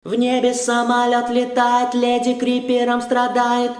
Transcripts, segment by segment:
В небе самолет летает, леди крипером страдает.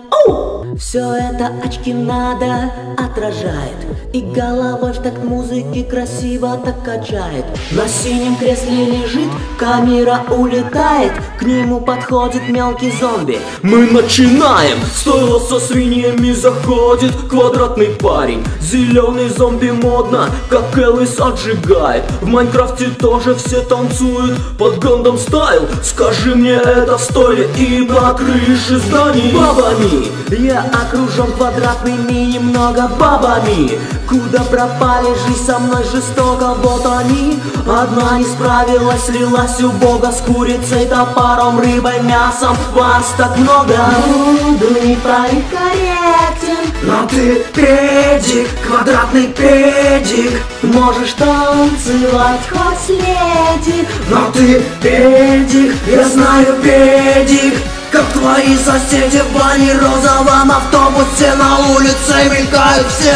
Все это очки надо отражает, и головой в такт музыки красиво так качает. На синем кресле лежит, камера улетает, к нему подходит мелкий зомби. Мы начинаем! Стоило со свиньями заходит квадратный парень. Зеленый зомби модно, как Элвис отжигает. В Майнкрафте тоже все танцуют под Гандам Стайл. Скажи мне, это в стойле и на крыше зданий. Бабами я окружен квадратными немного бабами. Куда пропали, жизнь со мной жестоко, вот они. Одна не справилась, слилась у бога с курицей, топором, рыбой, мясом. Вас так много. Буду не политкорректен, но ты педик, квадратный педик. Можешь танцевать хоть леди, но ты педик, я знаю педик. Как твои соседи в бане, розовом автобусе, на улице мелькают все.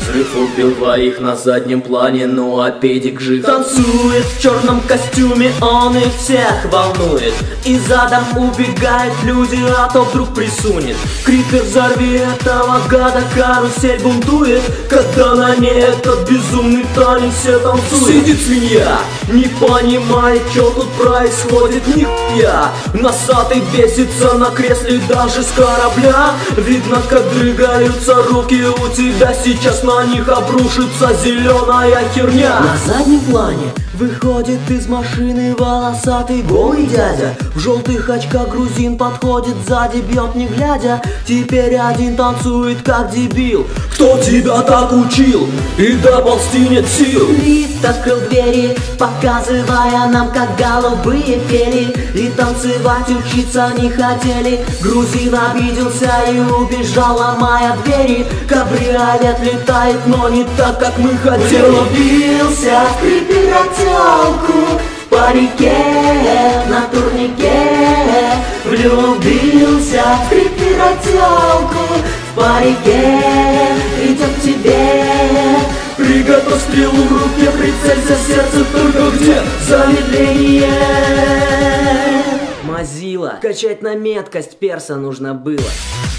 Взрыв убил двоих на заднем плане, ну а педик жив. Танцует в черном костюме, он их всех волнует. И задом убегают люди, а то вдруг присунет. Крипер, взорви этого гада, карусель бунтует. Когда на ней этот безумный танец все танцуют. Сидит свинья, не понимает, что тут происходит, нихуя. Носатый бесится на кресле даже с корабля. Видно, как дрыгаются руки у тебя, сейчас на них обрушится зеленая херня. На заднем плане выходит из машины волосатый голый дядя. В желтых очках грузин подходит сзади, бьет не глядя. Теперь один танцует как дебил. Кто тебя так учил? И доползти нет сил. Лифт открыл двери, показывая нам, как голубые пели. И танцевать учиться не хотели. Грузин обиделся и убежал, ломая двери. Кабриолет летает, но не так, как мы хотели. Влюбился в криперотелку в парике на турнике. Влюбился в криперотелку в парике, идет к тебе. Приготовь стрелу в руке, прицелься в сердце, только где замедление? Мазила, качать на меткость перса нужно было.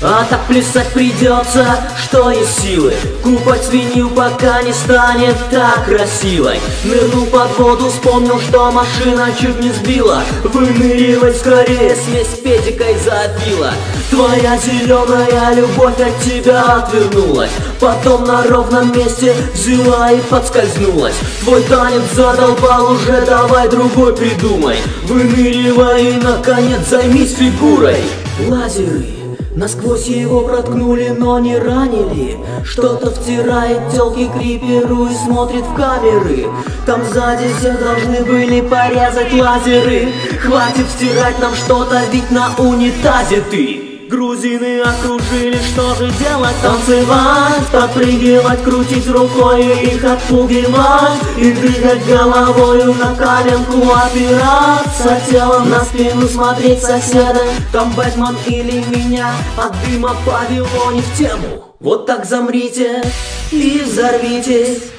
А так плясать придется, что есть силы. Купать свинью, пока не станет так красивой. Нырнул под воду, вспомнил, что машина чуть не сбила. Выныривай скорее, смесь педика и зоопила. Твоя зеленая любовь от тебя отвернулась, потом на ровном месте взяла и подскользнулась. Твой танец задолбал уже, давай другой придумай. Выныривай и наконец займись фигурой. Лазеры насквозь его проткнули, но не ранили. Что-то втирает телки криперу и смотрит в камеры. Там сзади всех должны были порезать лазеры. Хватит втирать нам что-то, ведь на унитазе ты. Грузины окружили, что же делать? Танцевать, подпрыгивать, крутить рукой и их отпугивать. И двигать головою на коленку, опираться телом на спину, смотреть соседа. Там Бэтмен или меня, от дыма в павильоне в тему. Вот так замрите и взорвитесь.